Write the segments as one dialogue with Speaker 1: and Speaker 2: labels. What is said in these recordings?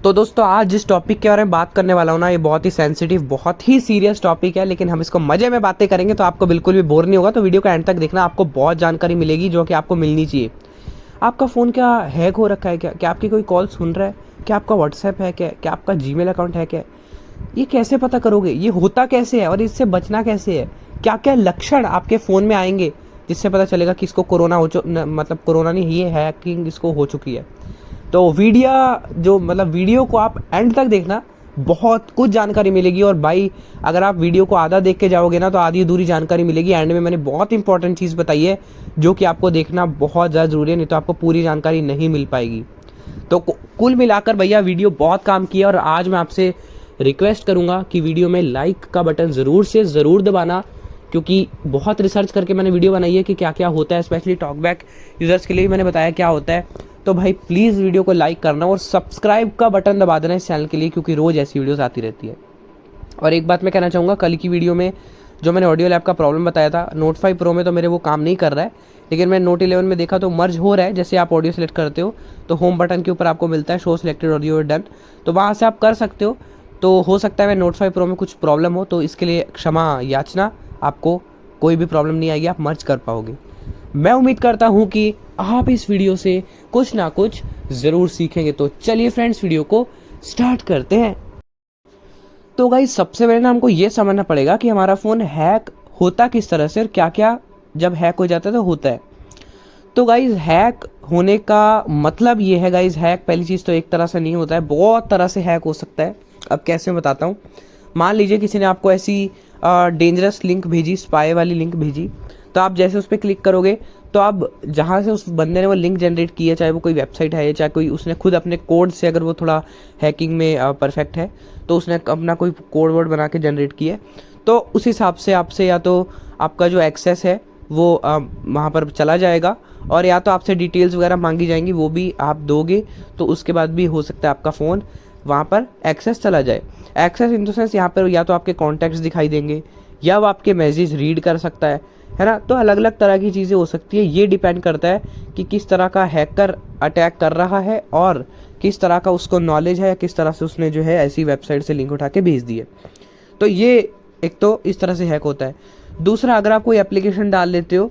Speaker 1: तो दोस्तों आज जिस टॉपिक के बारे में बात करने वाला हूँ ना, ये बहुत ही सेंसिटिव, बहुत ही सीरियस टॉपिक है, लेकिन हम इसको मजे में बातें करेंगे तो आपको बिल्कुल भी बोर नहीं होगा। तो वीडियो का एंड तक देखना, आपको बहुत जानकारी मिलेगी जो कि आपको मिलनी चाहिए। आपका फ़ोन क्या हैक हो रखा है? क्या आपकी कोई कॉल सुन रहा है? क्या आपका व्हाट्सएप है? क्या आपका जीमेल अकाउंट है? क्या ये कैसे पता करोगे? ये होता कैसे है और इससे बचना कैसे है? क्या क्या लक्षण आपके फ़ोन में आएंगे जिससे पता चलेगा कि इसको कोरोना मतलब कोरोना नहीं, ये हैकिंग इसको हो चुकी है। तो वीडियो को आप एंड तक देखना, बहुत कुछ जानकारी मिलेगी। और भाई अगर आप वीडियो को आधा देख के जाओगे ना तो आधी अधूरी जानकारी मिलेगी। एंड में मैंने बहुत इंपॉर्टेंट चीज़ बताई है जो कि आपको देखना बहुत ज़्यादा ज़रूरी है, नहीं तो आपको पूरी जानकारी नहीं मिल पाएगी। तो कुल मिलाकर भैया वीडियो बहुत काम किया। और आज मैं आपसे रिक्वेस्ट करूँगा कि वीडियो में लाइक का बटन ज़रूर से ज़रूर दबाना, क्योंकि बहुत रिसर्च करके मैंने वीडियो बनाई है कि क्या क्या होता है। स्पेशली टॉकबैक यूज़र्स के लिए भी मैंने बताया क्या होता है। तो भाई प्लीज़ वीडियो को लाइक करना और सब्सक्राइब का बटन दबा देना इस चैनल के लिए, क्योंकि रोज़ ऐसी वीडियोस आती रहती है। और एक बात मैं कहना चाहूँगा, कल की वीडियो में जो मैंने ऑडियो लैब का प्रॉब्लम बताया था, नोट 5 प्रो में तो मेरे वो काम नहीं कर रहा है, लेकिन मैं नोट 11 में देखा तो मर्ज हो रहा है। जैसे आप ऑडियो सेलेक्ट करते हो तो होम बटन के ऊपर आपको मिलता है शो सिलेक्टेड ऑडियो डन, तो वहाँ से आप कर सकते हो। तो हो सकता है मैं नोट 5 प्रो में कुछ प्रॉब्लम हो, तो इसके लिए क्षमा याचना। आपको कोई भी प्रॉब्लम नहीं आएगी, आप मर्ज कर पाओगे। मैं उम्मीद करता हूँ कि आप इस वीडियो से कुछ ना कुछ ज़रूर सीखेंगे। तो चलिए फ्रेंड्स, वीडियो को स्टार्ट करते हैं। तो गाइस सबसे पहले ना हमको ये समझना पड़ेगा कि हमारा फ़ोन हैक होता किस तरह से और क्या क्या जब हैक हो जाता है तो होता है। तो गाइस हैक होने का मतलब ये है गाइस, हैक पहली चीज़ तो एक तरह से नहीं होता है, बहुत तरह से हैक हो सकता है। अब कैसे मैं बताता हूँ। मान लीजिए किसी ने आपको ऐसी डेंजरस लिंक भेजी, स्पाई वाली लिंक भेजी, तो आप जैसे उस पर क्लिक करोगे तो आप जहाँ से उस बंदे ने वो लिंक जनरेट की है, चाहे वो कोई वेबसाइट है, चाहे कोई उसने खुद अपने कोड से, अगर वो थोड़ा हैकिंग में परफेक्ट है तो उसने अपना कोई कोड वर्ड बना के जनरेट किया है, तो उस हिसाब से आपसे या तो आपका जो एक्सेस है वो वहाँ पर चला जाएगा, और या तो आपसे डिटेल्स वगैरह मांगी जाएंगी, वो भी आप दोगे, तो उसके बाद भी हो सकता है आपका फ़ोन वहाँ पर एक्सेस चला जाए। एक्सेस इन द सेंस यहाँ पर या तो आपके कॉन्टैक्ट्स दिखाई देंगे या वो आपके मैसेज रीड कर सकता है ना। तो अलग अलग तरह की चीज़ें हो सकती है। ये डिपेंड करता है कि किस तरह का हैकर अटैक कर रहा है और किस तरह का उसको नॉलेज है, या किस तरह से उसने जो है ऐसी वेबसाइट से लिंक उठा के भेज दी है। तो ये एक तो इस तरह से हैक होता है। दूसरा, अगर आप कोई एप्लीकेशन डाल देते हो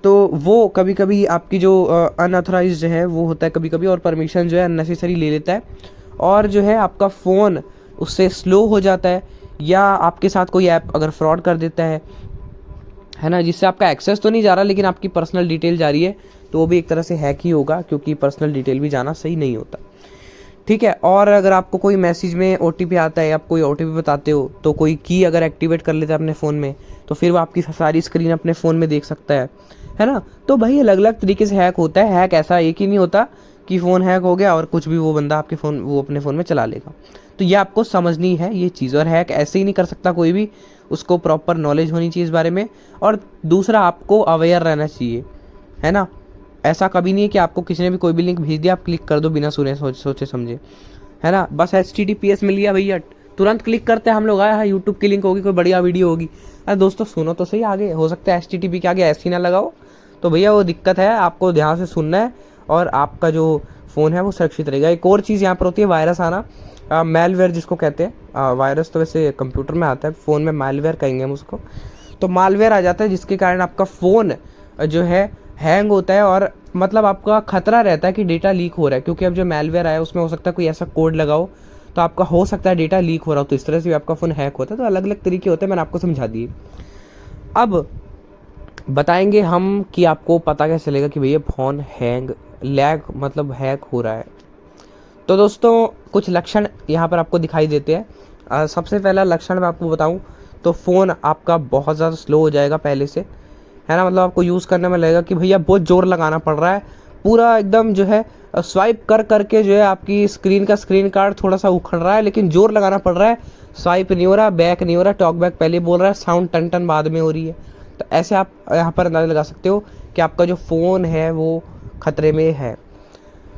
Speaker 1: तो वो कभी कभी आपकी जो अनऑथराइज्ड है वो होता है कभी कभी, और परमिशन जो है अननेसेसरी ले लेता है, और जो है आपका फ़ोन उससे स्लो हो जाता है, या आपके साथ कोई ऐप अगर फ्रॉड कर देता है ना, जिससे आपका एक्सेस तो नहीं जा रहा लेकिन आपकी पर्सनल डिटेल जा रही है, तो वो भी एक तरह से हैक ही होगा, क्योंकि पर्सनल डिटेल भी जाना सही नहीं होता। ठीक है। और अगर आपको कोई मैसेज में OTP आता है, आप कोई OTP बताते हो, तो कोई की अगर एक्टिवेट कर लेता है अपने फ़ोन में, तो फिर वो आपकी सारी स्क्रीन अपने फ़ोन में देख सकता है ना। तो भाई अलग अलग तरीके से हैक होता है। हैक ऐसा एक ही नहीं होता कि फ़ोन हैक हो गया और कुछ भी वो बंदा आपके फ़ोन वो अपने फ़ोन में चला लेगा। तो ये आपको समझनी है ये चीज़। और हैक ऐसे ही नहीं कर सकता कोई भी, उसको प्रॉपर नॉलेज होनी चाहिए इस बारे में। और दूसरा, आपको अवेयर रहना चाहिए, है ना। ऐसा कभी नहीं है कि आपको किसी ने भी कोई भी लिंक भेज दिया आप क्लिक कर दो बिना सुने सोचे समझे, है ना। बस HTTPS मिल गया भैया, तुरंत क्लिक करते हैं हम लोग, आया यूट्यूब की लिंक होगी, कोई बढ़िया वीडियो होगी। अरे दोस्तों सुनो तो सही, आगे हो सकता है HTTP के आगे ऐसी ना लगाओ, तो भैया वो दिक्कत है। आपको ध्यान से सुनना है और आपका जो फ़ोन है वो सुरक्षित रहेगा। एक और चीज़ यहाँ पर होती है, वायरस आना, मैलवेयर जिसको कहते हैं। वायरस तो वैसे कंप्यूटर में आता है, फ़ोन में मैलवेयर कहेंगे हम उसको। तो मालवेयर आ जाता है जिसके कारण आपका फ़ोन जो है हैंग होता है, और मतलब आपका खतरा रहता है कि डेटा लीक हो रहा है, क्योंकि अब जो मैलवेयर आया उसमें हो सकता है कोई ऐसा कोड लगाओ तो आपका हो सकता है डेटा लीक हो रहा हो, तो इस तरह से भी आपका फ़ोन हैक होता है। तो अलग अलग तरीके होते हैं, मैंने आपको समझा दिए। अब बताएंगे हम कि आपको पता कैसे चलेगा कि भैया फ़ोन मतलब हैक हो रहा है। तो दोस्तों कुछ लक्षण यहाँ पर आपको दिखाई देते हैं। सबसे पहला लक्षण मैं आपको बताऊँ तो फ़ोन आपका बहुत ज़्यादा स्लो हो जाएगा पहले से, है ना। मतलब आपको यूज़ करने में लगेगा कि भैया बहुत ज़ोर लगाना पड़ रहा है, पूरा एकदम जो है स्वाइप कर करके जो है आपकी स्क्रीन का स्क्रीन कार्ड थोड़ा सा उखड़ रहा है, लेकिन ज़ोर लगाना पड़ रहा है, स्वाइप नहीं हो रहा, बैक नहीं हो रहा, टॉक बैक पहले बोल रहा है, साउंड टन टन बाद में हो रही है। तो ऐसे आप यहाँ पर अंदाज़ा लगा सकते हो कि आपका जो फ़ोन है वो खतरे में है।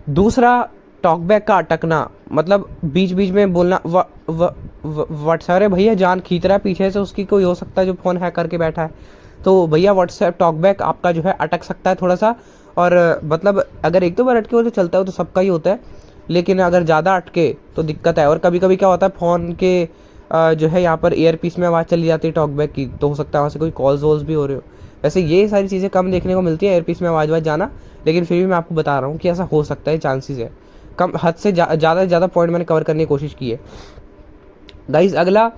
Speaker 1: दूसरा, टॉकबैक का अटकना, मतलब बीच बीच में बोलना व्हाट्सएप, भैया जान खींच रहा है पीछे से उसकी, कोई हो सकता है जो फ़ोन हैक करके बैठा है, तो भैया व्हाट्सएप टॉकबैक आपका जो है अटक सकता है थोड़ा सा। और मतलब अगर एक दो बार अटके हो तो चलता है, तो सबका ही होता है, लेकिन अगर ज़्यादा अटके तो दिक्कत है। और कभी कभी क्या होता है, फ़ोन के जो है यहाँ पर ईयरपीस में आवाज़ चली जाती है टॉकबैक की, तो हो सकता है वहाँ से कोई कॉल्स वॉल्स भी हो रहे हो। वैसे ये सारी चीज़ें कम देखने को मिलती है ईयरपीस में आवाज़ जाना, लेकिन फिर भी मैं आपको बता रहा हूँ कि ऐसा हो सकता है, चांसेस है कम। हद से ज़्यादा से ज़्यादा पॉइंट मैंने कवर करने की कोशिश की है गाइज। अगला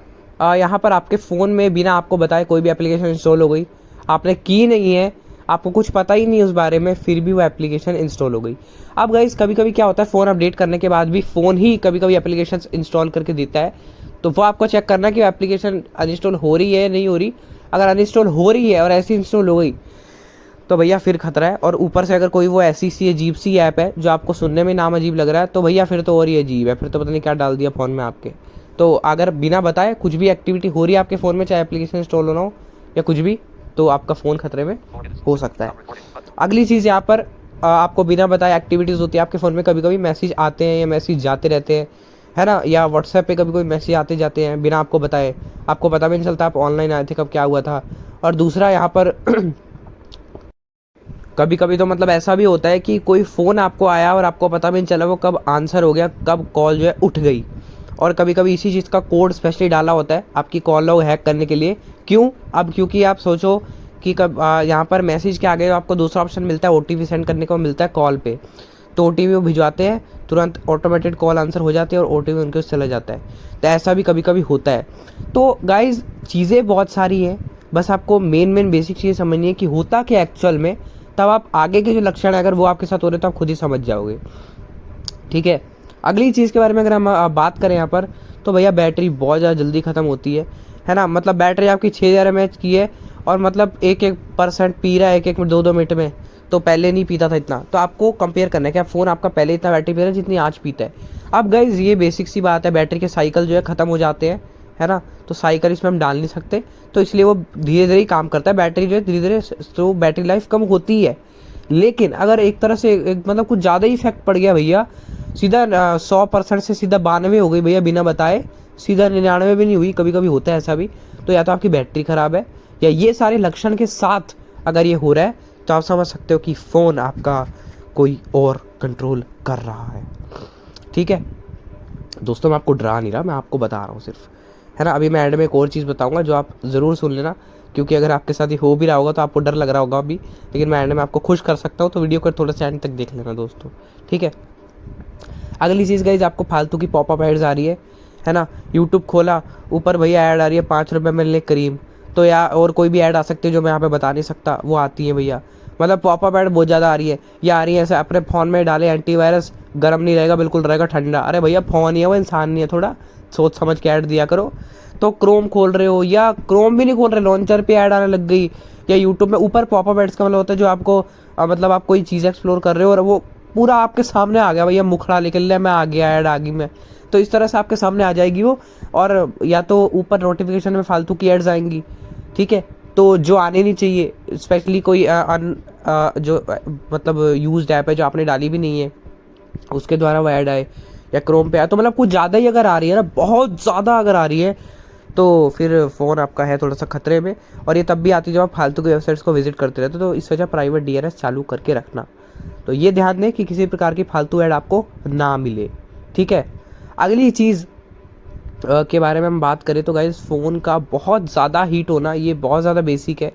Speaker 1: यहाँ पर आपके फ़ोन में बिना आपको बताए कोई भी एप्लीकेशन इंस्टॉल हो गई, आपने की नहीं है, आपको कुछ पता ही नहीं उस बारे में, फिर भी वो एप्लीकेशन इंस्टॉल हो गई। अब गाइज कभी कभी क्या होता है, फ़ोन अपडेट करने के बाद भी फ़ोन ही कभी कभी एप्लीकेशन इंस्टॉल करके देता है, तो वो आपको चेक करना कि एप्लीकेशन अनइंस्टॉल हो रही है या नहीं हो रही। अगर अनइंस्टॉल हो रही है और ऐसी इंस्टॉल हो गई तो भैया फिर खतरा है। और ऊपर से अगर कोई वो ऐसी सी अजीब सी ऐप है जो आपको सुनने में नाम अजीब लग रहा है, तो भैया फिर तो और ही अजीब है, फिर तो पता नहीं क्या डाल दिया फ़ोन में आपके। तो अगर बिना बताए कुछ भी एक्टिविटी हो रही है आपके फ़ोन में, चाहे एप्लीकेशन इंस्टॉल होना हो या कुछ भी, तो आपका फ़ोन खतरे में हो सकता है। अगली चीज़ यहाँ पर आपको बिना बताए एक्टिविटीज़ होती है आपके फ़ोन में, कभी कभी मैसेज आते हैं या मैसेज जाते रहते हैं, है ना, या व्हाट्सएप पे कभी कोई मैसेज आते जाते हैं बिना आपको बताए, आपको पता भी नहीं चलता आप ऑनलाइन आए थे, कब क्या हुआ था। और दूसरा यहाँ पर कभी कभी तो मतलब ऐसा भी होता है कि कोई फ़ोन आपको आया और आपको पता भी नहीं चला वो कब आंसर हो गया, कब कॉल जो है उठ गई। और कभी कभी इसी चीज़ का कोड स्पेशली डाला होता है आपकी कॉल लॉग हैक करने के लिए। क्यों? अब क्योंकि आप सोचो कि कब यहाँ पर मैसेज के आगे आपको दूसरा ऑप्शन मिलता है OTP सेंड करने को मिलता है कॉल पे, तो OTP वो भिजवाते हैं, तुरंत ऑटोमेटेड कॉल आंसर हो जाती है और OTP उनके चला जाता है। तो ऐसा भी कभी कभी होता है। तो गाइज़ चीज़ें बहुत सारी हैं, बस आपको मेन बेसिक चीज़ें समझनी है कि होता क्या एक्चुअल में, तब आप आगे के जो लक्षण है अगर वो आपके साथ हो रहे हैं तो आप खुद ही समझ जाओगे। ठीक है, अगली चीज़ के बारे में अगर हम बात करें यहाँ पर, तो भैया बैटरी बहुत ज़्यादा जल्दी ख़त्म होती है ना। मतलब बैटरी आपकी 6000 mAh की है और मतलब 1% पी रहा है 1 2 मिनट में, तो पहले नहीं पीता था इतना। तो आपको कंपेयर करना है कि आप फ़ोन आपका पहले इतना बैटरी पी रहा है जितनी आज पीता है। अब गाइज़ ये बेसिक सी बात है, बैटरी के साइकिल जो है ख़त्म हो जाते हैं, है ना, तो साइकिल इसमें हम डाल नहीं सकते, तो इसलिए वो धीरे धीरे ही काम करता है बैटरी जो है धीरे धीरे, तो बैटरी लाइफ कम होती है। लेकिन अगर एक तरह से मतलब कुछ ज़्यादा ही इफेक्ट पड़ गया भैया, सीधा 100% से सीधा 92 हो गई भैया बिना बताए, सीधा 99 भी नहीं हुई, कभी कभी होता है ऐसा भी, तो या तो आपकी बैटरी ख़राब है या ये सारे लक्षण के साथ अगर ये हो रहा है तो आप समझ सकते हो कि फ़ोन आपका कोई और कंट्रोल कर रहा है। ठीक है दोस्तों, मैं आपको डरा नहीं रहा, मैं आपको बता रहा हूँ सिर्फ, है ना। अभी मैं एंड में एक और चीज़ बताऊँगा जो आप ज़रूर सुन लेना, क्योंकि अगर आपके साथ ये हो भी रहा होगा तो आपको डर लग रहा होगा अभी, लेकिन मैं एंड में आपको खुश कर सकता हूँ, तो वीडियो को थोड़ा सा एंड तक देख लेना दोस्तों। ठीक है, अगली चीज़ गाइज, आपको फालतू की पॉपअप एड्स आ रही है ना। यूट्यूब खोला, ऊपर भैया ऐड आ रही है 5 रुपये में ले क्रीम, तो या और कोई भी ऐड आ सकती है जो मैं यहाँ पे बता नहीं सकता, वो आती है भैया। मतलब पॉपअप ऐड बहुत ज़्यादा आ रही है, या आ रही है ऐसे अपने फ़ोन में डाले एंटीवायरस, गर्म नहीं रहेगा, बिल्कुल रहेगा ठंडा। अरे भैया फ़ोन ही है वो, इंसान नहीं है, थोड़ा सोच समझ के ऐड दिया करो। तो क्रोम खोल रहे हो या क्रोम भी नहीं खोल रहे, लॉन्चर पे ऐड आने लग गई, या यूट्यूब में ऊपर पॉपअप एड्स का मतलब होता है जो आपको मतलब आप कोई चीज़ एक्सप्लोर कर रहे हो और वो पूरा आपके सामने आ गया, भैया मुखड़ा निकल लिया, मैं आ गया, ऐड आ गई मैं, तो इस तरह से आपके सामने आ जाएगी वो। और या तो ऊपर नोटिफिकेशन में फालतू की एड्स आएंगी, ठीक है, तो जो आने नहीं चाहिए, स्पेशली कोई जो मतलब यूज्ड ऐप है जो आपने डाली भी नहीं है उसके द्वारा वो ऐड आए, या क्रोम पे आए, तो मतलब कुछ ज़्यादा ही अगर आ रही है ना, बहुत ज़्यादा अगर आ रही है, तो फिर फ़ोन आपका है थोड़ा सा खतरे में। और ये तब भी आती है जब आप फालतू की वेबसाइट्स को विजिट करते रहते हो, तो इस वजह प्राइवेट DNS चालू करके रखना। तो ये ध्यान दें कि किसी प्रकार की फालतू ऐड आपको ना मिले। ठीक है, अगली चीज़ के बारे में हम बात करें तो गाइस, फ़ोन का बहुत ज़्यादा हीट होना ये बहुत ज़्यादा बेसिक है।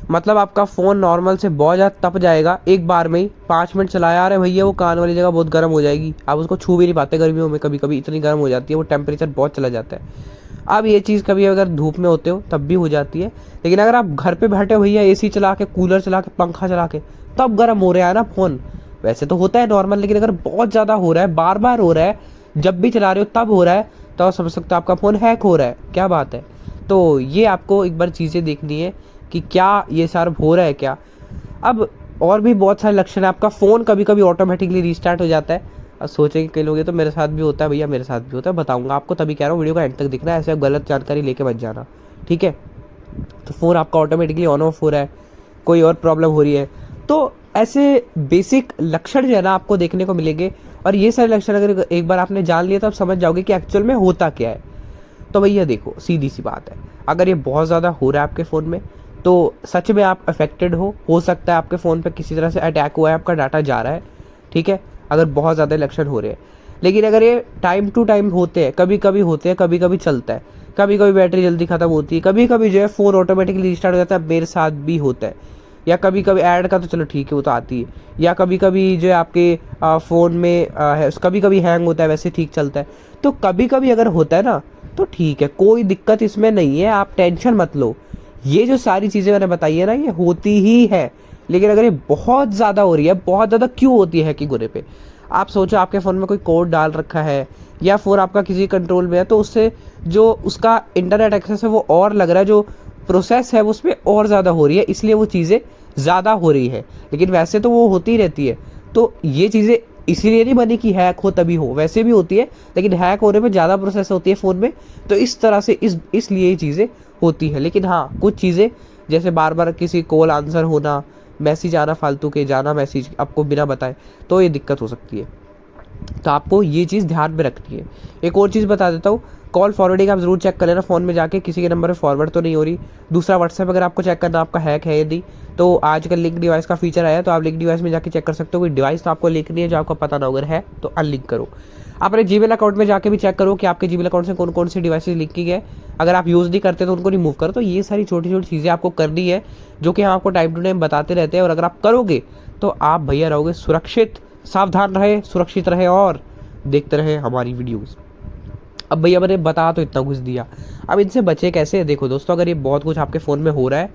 Speaker 1: मतलब आपका फ़ोन नॉर्मल से बहुत ज़्यादा तप जाएगा एक बार में ही, 5 मिनट चलाया, अरे भैया वो कान वाली जगह बहुत गर्म हो जाएगी, आप उसको छू भी नहीं पाते गर्मियों में, कभी कभी इतनी गर्म हो जाती है, वो टेम्परेचर बहुत चला जाता है। अब ये चीज़ कभी अगर धूप में होते हो तब भी हो जाती है, लेकिन अगर आप घर पे बैठे हो भैया AC चला के, कूलर चला के, पंखा चला के, तब गर्म हो रहा है ना फ़ोन। वैसे तो होता है नॉर्मल, लेकिन अगर बहुत ज़्यादा हो रहा है, बार बार हो रहा है, जब भी चला रहे हो तब हो रहा है, तो आप समझ सकते हो आपका फ़ोन हैक हो रहा है। क्या बात है, तो ये आपको एक बार चीज़ें देखनी है कि क्या ये सारा हो रहा है क्या। अब और भी बहुत सारे लक्षण है, आपका फ़ोन कभी कभी ऑटोमेटिकली रीस्टार्ट हो जाता है। अब सोचेंगे कई लोग ये तो मेरे साथ भी होता है, भैया मेरे साथ भी होता है, बताऊंगा आपको, तभी कह रहा हूँ वीडियो का एंड तक दिखना है, ऐसे गलत जानकारी लेके मत जाना। ठीक है, तो फ़ोन आपका ऑटोमेटिकली ऑन ऑफ हो रहा है, कोई और प्रॉब्लम हो रही है, तो ऐसे बेसिक लक्षण जो है ना आपको देखने को मिलेंगे। और ये सारे लक्षण अगर एक बार आपने जान लिया तो आप समझ जाओगे कि एक्चुअल में होता क्या है। तो भैया देखो, सीधी सी बात है, अगर ये बहुत ज़्यादा हो रहा है आपके फ़ोन में तो सच में आप अफेक्टेड हो सकता है आपके फ़ोन पे किसी तरह से अटैक हुआ है, आपका डाटा जा रहा है। ठीक है, अगर बहुत ज़्यादा लक्षण हो रहे हैं, लेकिन अगर ये टाइम टू टाइम होते हैं, कभी कभी होते हैं, कभी कभी चलता है, कभी कभी बैटरी जल्दी ख़त्म होती है, कभी कभी जो है फ़ोन ऑटोमेटिकली रिस्टार्ट हो जाता है, मेरे साथ भी होता है। या कभी कभी ऐड का तो चलो ठीक है, वो तो आती है। या कभी कभी जो है आपके फ़ोन में कभी कभी हैंग होता है, वैसे ठीक चलता है। तो कभी कभी अगर होता है ना तो ठीक है, कोई दिक्कत इसमें नहीं है, आप टेंशन मत लो। ये जो सारी चीज़ें मैंने बताई है ना, ये होती ही है। लेकिन अगर ये बहुत ज़्यादा हो रही है, बहुत ज़्यादा क्यों होती है हैकिंग होने पे? आप सोचो आपके फ़ोन में कोई कोड डाल रखा है या फ़ोन आपका किसी कंट्रोल में है, तो उससे जो उसका इंटरनेट एक्सेस है वो और लग रहा है, जो प्रोसेस है उस पर और ज़्यादा हो रही है, इसलिए वो चीज़ें ज़्यादा हो रही है। लेकिन वैसे तो वो होती रहती है। तो ये चीज़ें इसीलिए नहीं बनी कि हैक हो तभी हो, वैसे भी होती है, लेकिन हैक होने में ज़्यादा प्रोसेस होती है फ़ोन में, तो इस तरह से इसलिए ये चीज़ें होती है। लेकिन हाँ, कुछ चीज़ें जैसे बार बार किसी कॉल आंसर होना, मैसेज आना फालतू के, जाना मैसेज आपको बिना बताए, तो ये दिक्कत हो सकती है। तो आपको ये चीज़ ध्यान में रखनी है। एक और चीज़ बता देता हूँ, कॉल फॉरवर्डिंग आप ज़रूर चेक कर लेना फ़ोन में जाके, किसी के नंबर पे फॉरवर्ड तो नहीं हो रही। दूसरा, व्हाट्सएप अगर आपको चेक करना आपका हैक है यदि, तो आजकल लिंक डिवाइस का फीचर आया है, तो आप लिंक डिवाइस में जाके चेक कर सकते हो। कोई डिवाइस तो आपको लिंक नहीं है जो आपको पता ना, अगर है तो अनलिंक करो। अपने जीमेल अकाउंट में जाके भी चेक करो कि आपके जीमेल अकाउंट से कौन कौन सी डिवाइसेज लिंक की है। अगर आप यूज़ नहीं करते तो उनको रिमूव करो। तो ये सारी छोटी छोटी चीज़ें आपको करनी है, जो कि हम आपको टाइम टू टाइम बताते रहते हैं। और अगर आप करोगे तो आप भैया रहोगे सुरक्षित। सावधान रहे, सुरक्षित रहे और देखते रहे हमारी वीडियोस। अब भैया मैंने बता तो इतना कुछ दिया, अब इनसे बचे कैसे? देखो दोस्तों, अगर ये बहुत कुछ आपके फ़ोन में हो रहा है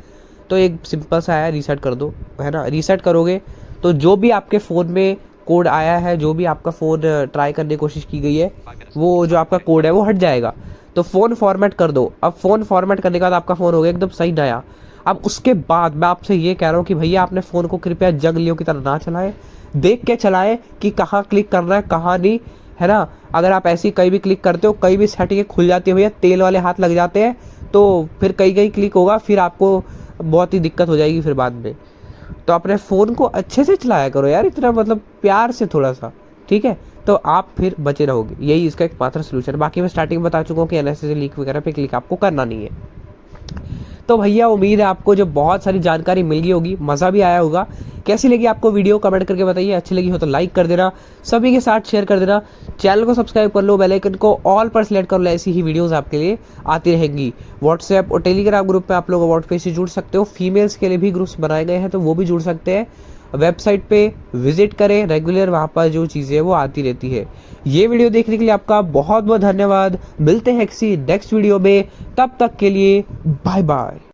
Speaker 1: तो एक सिंपल सा है, रीसेट कर दो, है ना। रीसेट करोगे तो जो भी आपके फ़ोन में कोड आया है, जो भी आपका फ़ोन ट्राई करने की कोशिश की गई है, वो जो आपका कोड है वो हट जाएगा। तो फ़ोन फॉर्मेट कर दो। अब फ़ोन फॉर्मेट करने के बाद आपका फ़ोन हो गया एकदम सही नया। अब उसके बाद मैं आपसे ये कह रहा हूँ कि भैया आपने फ़ोन को कृपया जंगलियों की तरह ना चलाएं, देख के चलाएं कि कहाँ क्लिक करना है कहाँ नहीं, है ना। अगर आप ऐसी कहीं भी क्लिक करते हो, कहीं भी सेटिंग खुल जाती है भैया, तेल वाले हाथ लग जाते हैं, तो फिर कहीं कहीं क्लिक होगा, फिर आपको बहुत ही दिक्कत हो जाएगी फिर बाद में। तो अपने फ़ोन को अच्छे से चलाया करो यार, इतना मतलब प्यार से थोड़ा सा, ठीक है। तो आप फिर बचे रहोगे, यही इसका एक मात्र सोल्यूशन है। बाकी मैं स्टार्टिंग में बता चुका हूँ कि अननेसेसरी लिंक वगैरह पे क्लिक आपको करना नहीं है। तो भैया उम्मीद है आपको जो बहुत सारी जानकारी मिल गई होगी, मज़ा भी आया होगा। कैसी लगी आपको वीडियो कमेंट करके बताइए। अच्छी लगी हो तो लाइक कर देना, सभी के साथ शेयर कर देना, चैनल को सब्सक्राइब कर लो, बेल आइकन को ऑल पर सेलेक्ट कर लो, ऐसी ही वीडियोस आपके लिए आती रहेंगी। व्हाट्सएप और टेलीग्राम ग्रुप में आप लोग व्हाट्सएप से जुड़ सकते हो। फीमेल्स के लिए भी ग्रुप्स बनाए गए हैं, तो वो भी जुड़ सकते हैं। वेबसाइट पे विजिट करें रेगुलर, वहाँ पर जो चीज़ें वो आती रहती है। ये वीडियो देखने के लिए आपका बहुत बहुत धन्यवाद। मिलते हैं किसी नेक्स्ट वीडियो में, तब तक के लिए बाय बाय।